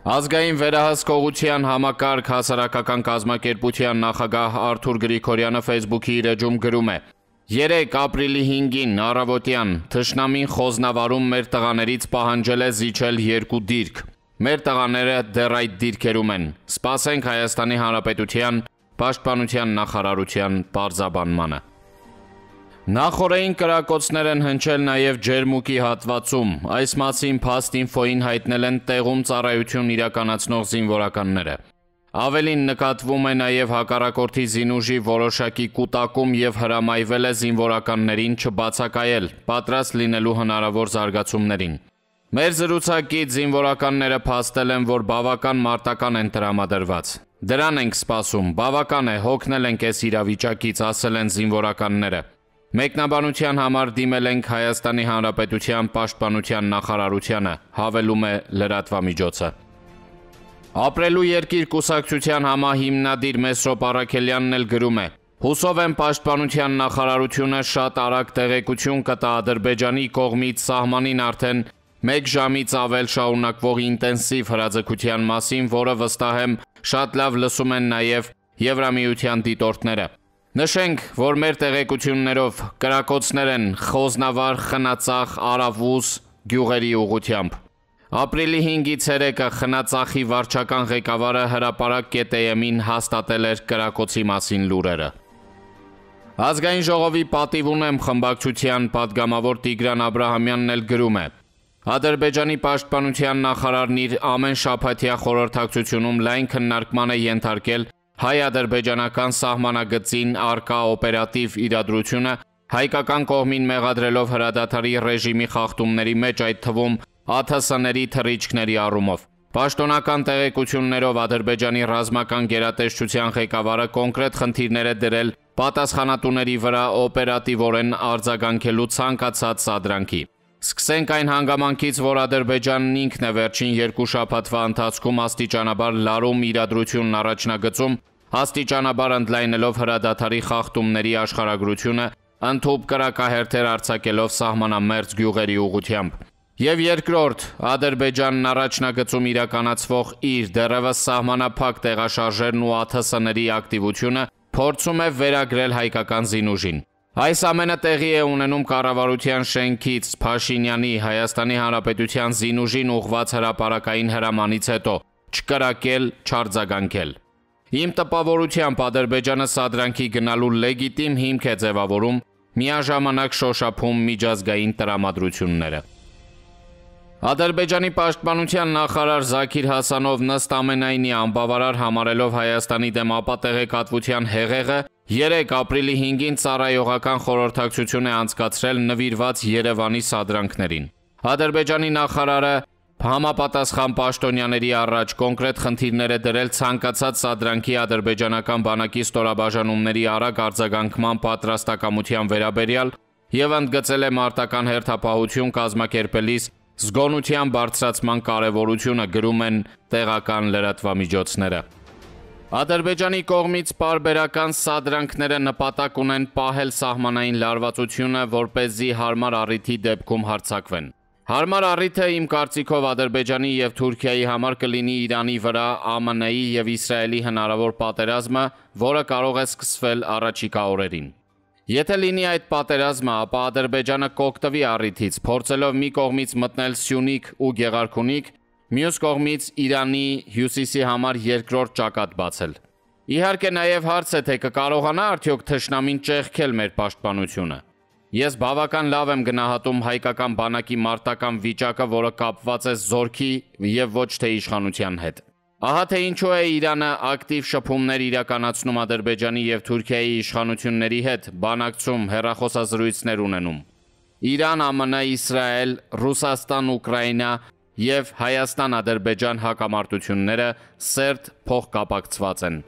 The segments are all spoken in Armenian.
Ազգային վերահսկողության համակարգ հասարակական կազմակերպության նախագահ Արթուր Գրիգորյանը Facebook-ի իր էջում գրում է. 3 ապրիլի 5-ին առավոտյան թշնամին խոզնավարում մեր տղաներից պահանջել է զիջել 2 դիրք։ Մեր տղաները դեռ այդ դիրքերում են։ Սպասենք Հայաստանի Հանրապետության Պաշտպանության նախարարության պարզաբանմանը։ Նախօրեին կրակոցներ են հնչել նաև Ջերմուկի հատվածում, այս մասին Փաստ ինֆոյին հայտնել են տեղում ծառայություն իրականացնող զինվորականները։ Ավելին նկատվում է նաև հակառակորդի զինուժի որոշակի կուտակում և հրամայվել է զինվորականներին չբացակայել, պատրաստ լինելու հնարավոր զարգացումներին։ Մեր զրուցակից զինվորականները փաստել են, որ բավական մարտական են տրամադրված։ Դրան ենք սպասում, բավական է, հոգնել ենք այս իրավիճակից, ասել են զինվորականները։ Մեկնաբանության համար դիմել ենք Հայաստանի Հանրապետության Պաշտպանության նախարարությանը, հավելում է լրատվամիջոցը։ Ապրելու երկիր կուսակցության համահիմնադիր Մեսրոպ Առաքելյանն էլ գրում է. Հուսով եմ Պաշտպանության նախարարությունը շատ արագ տեղեկություն կտա Ադրբեջանի կողմից սահմանին արդեն 1 ժամից ավել շարունակվող ինտենսիվ հրաձգության մասին, որը վստահ եմ շատ լավ լսում են նաև Եվրամիության դիտորդները։ Նշենք, որ մեր տեղեկություններով կրակոցներ են Խոզնավար, Խնածախ, Արավուս գյուղերի ուղղությամբ։ Ապրիլի 5-ի ցերեկը Խնածախի վարչական ղեկավարը հրապարակ.am-ին հաստատել էր կրակոցի մասին լուրերը։ Ազգային ժողովի պատիվ ունեմ խմբակցության падգամավոր Տիգրան Աբրահամյանն էլ գրում է. Ադրբեջանի պաշտպանության նախարարն իր ամեն շաբաթյա խորհրդակցությունում լայն քննարկման է ենթարկել հայ-ադրբեջանական սահմանագծին առկա օպերատիվ իրադրությունը, հայկական կողմին մեղադրելով հրադադարի ռեժիմի խախտումների մեջ, այդ թվում ԱԹՍ-ների թռիչքների առումով։ Պաշտոնական տեղեկություններով Ադրբեջանի ռազմական գերատեսչության ղեկավարը կոնկրետ խնդիրներ է դրել պատասխանատուների վրա օպերատիվորեն արձագանքելու ցանկացած սադրանքի։ Սկսենք այն հանգամանքից, որ Ադրբեջանն ինքն է վերջին 2 շաբաթվա ընթացքում աստիճանաբար լարում իրադրությունն առաջնագծում, աստիճանաբար ընդլայնելով հրադադարի խախտումների աշխարհագրությունը, ընդհուպ կրակահերթեր արձակելով սահմանամերձ գյուղերի ուղղությամբ։ Եվ երկրորդ, Ադրբեջանն առաջնագծում իրականացվող իր դեռևս սահմանափակ տեղաշարժերն ու ԱԹՍ-ների ակտիվությունը փորձում է վերագրել հայկական զինուժին։ Այս ամենը տեղի է ունենում կառավարության շենքից Փաշինյանի Հայաստանի Հանրապետության զինուժին ուղղված հրապարակային հրամանից հետո չկրակել, չարձագանքել։ Իմ տպավորությամբ Ադրբեջանը սադրանքի գնալու լեգիտիմ հիմք է ձևավորում, միաժամանակ շոշափում միջազգային տրամադրությունները։ Ադրբեջանի պաշտպանության նախարար Զաքիր Հասանովն ըստ ամենայնի անբավարար համարելով Հայաստանի դեմ ապատեղեկատվության հեղեղը 3 ապրիլի 5-ին ծառայողական խորհրդակցություն է անցկացրել նվիրված Երևանի սադրանքներին։ Ադրբեջանի նախարարը համապատասխան պաշտոնյաների առաջ կոնկրետ խնդիրներ է դրել ցանկացած սադրանքի ադրբեջանական բանակի ստորաբաժանումների արագ արձագանքման պատրաստակամության վերաբերյալ եւ ընդգծել է մարտական հերթապահություն կազմակերպելիս զգոնության բարձրացման կարևորությունը, գրում են տեղական լրատվամիջոցները։ Ադրբեջանի կողմից պարբերական սադրանքները նպատակ ունեն պահել սահմանային լարվածությունը, որպեսզի հարմար առիթի դեպքում հարձակվեն։ Հարմար առիթը իմ կարծիքով Ադրբեջանի եւ Թուրքիայի համար կլինի Իրանի վրա ԱՄՆ-ի եւ Իսրայելի հնարավոր պատերազմը, որը կարող է սկսվել առաջիկա օրերին։ Եթե լինի այդ պատերազմը, ապա Ադրբեջանը կօգտվի առիթից, փորձելով մի կողմից մտնել Սյունիք ու Գեղարքունիք, մյուս կողմից Իրանի հյուսիսի համար երկրորդ ճակատ բացել։ Իհարկե նաև հարց է, թե կկարողանա արդյոք թշնամին ճեղքել մեր պաշտպանությունը։ Ես բավական լավ եմ գնահատում հայկական բանակի մարտական վիճակը, որը կապված է զորքի եւ ոչ թե իշխանության հետ։ Ահա թե ինչու է Իրանը ակտիվ շփումներ իրականացնում Ադրբեջանի եւ Թուրքիայի իշխանությունների հետ, բանակցում, հեռախոսազրույցներ ունենում։ Իրան, ԱՄՆ, Իսրայել, Ռուսաստան, Ուկրաինա եւ Հայաստան-Ադրբեջան հակամարտությունները սերտ փոխկապակցված են։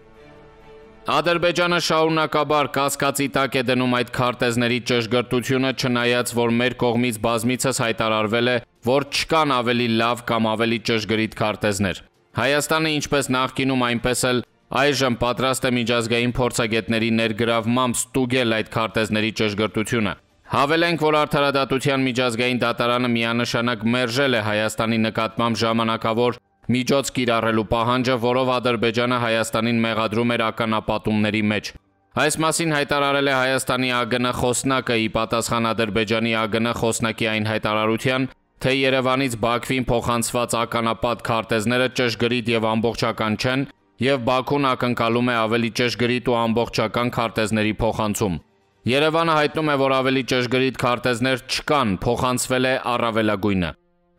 Ադրբեջանը շարունակաբար կասկածի տակ է դնում այդ քարտեզների ճշգրտությունը, չնայած որ մեր կողմից բազմիցս հայտարարվել է, որ չկան ավելի լավ կամ ավելի ճշգրիտ քարտեզներ։ Հայաստանը ինչպես նախկինում, այնպես էլ այժմ պատրաստ է միջազգային փորձագետների ներգրավմամբ ստուգել այդ քարտեզների ճշգրտությունը։ Հավելենք, որ Արդարադատության միջազգային դատարանը միանշանակ մերժել է Հայաստանի նկատմամբ ժամանակավոր միջոց կիրառելու պահանջը, որով Ադրբեջանը Հայաստանին մեղադրում էր ականապատումների մեջ։ Այս մասին հայտարարել է Հայաստանի ԱԳՆ խոսնակը՝ ի պատասխան Ադրբեջանի ԱԳՆ խոսնակի այն հայտարարության, թե Երևանից Բաքվին փոխանցված ականապատ քարտեզները ճշգրիտ եւ ամբողջական չեն, եւ Բաքուն ակնկալում է ավելի ճշգրիտ ու ամբողջական քարտեզների փոխանցում։ Երևանը հայտնում է, որ ավելի ճշգրիտ քարտեզներ չկան, փոխանցվել է առավելագույնը։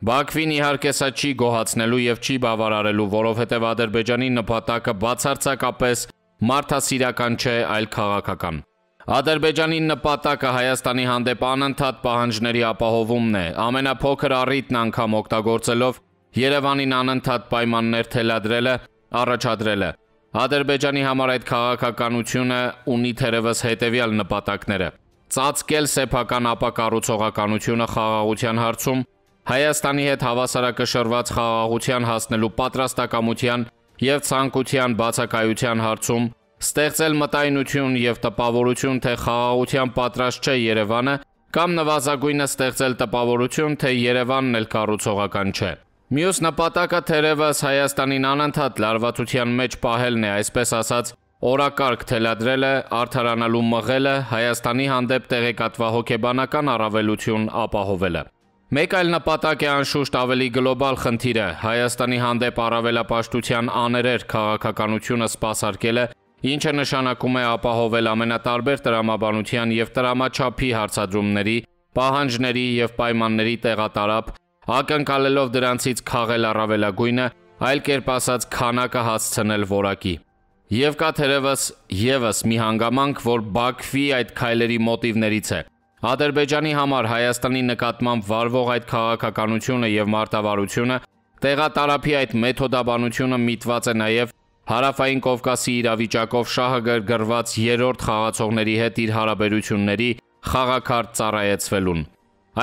Բաքվին իհարկե սա չի գոհացնելու եւ չի բավարարելու, որովհետեւ Ադրբեջանի նպատակը բացարձակապես մարդասիրական չէ, այլ քաղաքական։ Ադրբեջանի նպատակը Հայաստանի հանդեպ անընդհատ պահանջների ապահովումն է, ամենափոքր առիթն անգամ օգտագործելով Երևանին անընդհատ պայմաններ թելադրելը, առաջադրելը։ Ադրբեջանի համար այդ քաղաքականությունը ունի թերևս հետևյալ նպատակները. ծածկել սեփական ապակառուցողականությունը խաղաղության հարցում, Հայաստանի հետ հավասարակշռված խաղաղության հասնելու պատրաստակամության եւ ցանկության բացակայության հարցում, ստեղծել մտայնություն եւ տպավորություն, թե խաղաղության պատրաստ չէ Երևանը, կամ նվազագույնը ստեղծել տպավորություն, թե Երևանն էլ կառուցողական չէ։ Մյուս նպատակը թերևս Հայաստանին անընդհատ լարվածության մեջ պահելն է, այսպես ասած, օրակարգ թելադրելը, արդարանալու մղելը, Հայաստանի հանդեպ տեղեկատվա հոգեբանական առավելություն ապահովելը։ Մեկ այլ նպատակ է անշուշտ ավելի գլոբալ խնդիրը՝ Հայաստանի հանդեպ առավելապաշտության աներեր քաղաքականությունը սպասարկելը, ինչը նշանակում է ապահովել ամենատարբեր տրամաբանության եւ տրամաչափի հարցադրումների, պահանջների եւ պայմանների տեղատարապ, ակնկալելով դրանցից քաղել առավելագույնը, այլ կերպ ասած քանակը հասցնել որակի։ Եվ կա թերևս եւս մի հանգամանք, որ Բաքվի այդ քայլերի մոտիվներից է։ Ադրբեջանի համար Հայաստանի նկատմամբ վարվող այդ քաղաքականությունը եւ մարտավարությունը, տեղատարափի այդ մեթոդաբանությունը միտված է նաեւ Հարավային Կովկասի իրավիճակով շահը գրգռված երրորդ խաղացողների հետ իր հարաբերությունների խաղաքարտ ծառայեցվելուն։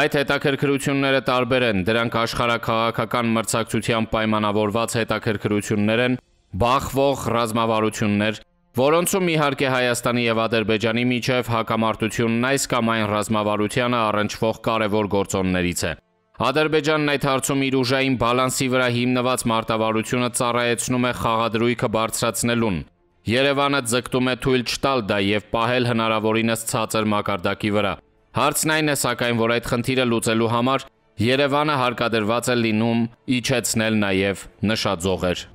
Այդ հետաքրքրությունները տարբեր են, դրանք աշխարհաքաղաքական մրցակցությամբ պայմանավորված հետաքրքրություններ են, բախվող ռազմավարություններ, որոնցում իհարկե Հայաստանի եւ Ադրբեջանի միջև հակամարտությունն այս կամ այն ռազմավարությանը առնչվող կարևոր գործոններից է։ Ադրբեջանն այդ հարցում իր ուժային բալանսի վրա հիմնված մարտավարությունը ծառայեցնում է խաղադրույքը բարձրացնելուն։ Երևանը ձգտում է թույլ չտալ դա եւ պահել հնարավորինս ցածր մակարդակի վրա։ Հարցն այն է սակայն, որ այդ խնդիրը լուծելու համար Երևանը հարկադրված է լինում իջեցնել նաեւ նշաձողեր։